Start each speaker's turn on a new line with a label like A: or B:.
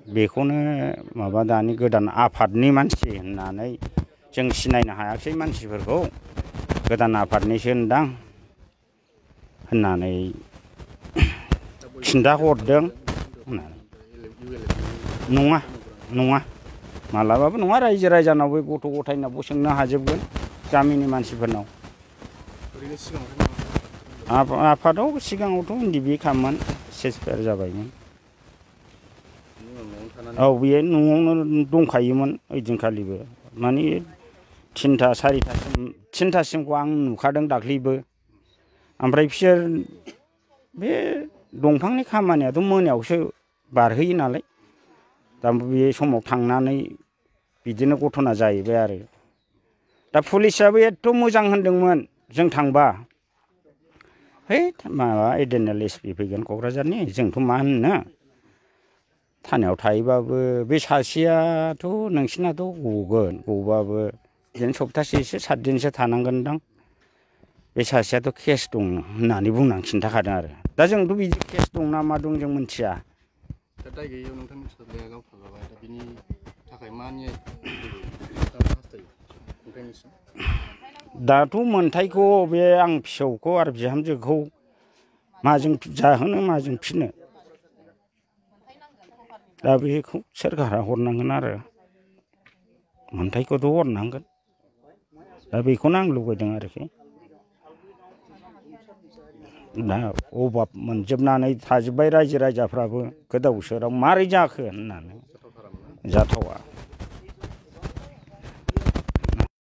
A: बेखौनो माबा दानि गोदान आफादनि मानसि होननानै जों सिनायनो हायाखिसै मानसिफोरखौ गोदान आफादनिसो होनदां होननानै खिन्थाहरदों। नङा नङा मालाबाबो नङा रायजो राजानावबो गथ' गथायनावबो सोंनो हाजोबगोन गामिनि मानसिफोरनाव। आफादाव सिगाङावथ' NDBKमोन सेसफार जाबायमोन। औ बेयो न'आवनो दंखायोमोन ओइदिनखालिबो माने 3टा 4टासिमखौ आं नुखादों दाख्लैबो। ओमफ्राय बिसोर बे दंफांनि खामानियाथ' मोनायावसो बारहोयो नालाय दा बे समाव थांनानै बिदिनो घटना जाहैबाय आरो। दा पुलिसाबो एथ' मोजां होनदोंमोन जों थांबा है माबा एडिसनेल SP फैगोन क'क्राझारनि जोंथ' मा होननो थानायाव थायोबाबो बे सासेयाथ' नोंसिनाथ' गगोन गबाबो बिदिनो सप्तासेसो 7 दिनसो थानांगोनदां बे सासेयाथ' केस दं होननानै बुंनानै खिन्थाखादों आरो। दा जोंथ' बिदि केस दं ना मा दं जों मिथिया।
B: दा दाय गैयैयाव नोंथांनि फिसाज्लाया गावथारजाबाय दा बिनि थाखाय मा न्याय हास्थायो नोंथांनिसिम?
A: दाथ' मोनथायखौ बे आं फिसौखौ आरो बिहामजोखौ माजों जाहोनो माजों फिनो दा बेखौ सोरखारा हरनांगोन आरो मोनथायखौथ' हरनांगोन। दा बेखौनो आं लुबैदों आरोखि। दा अभाब मोनजोबनानै थाजोब्बाय रायजो राजाफ्राबो गोदाव सोराव मारै जाखो होननानै जाथावा।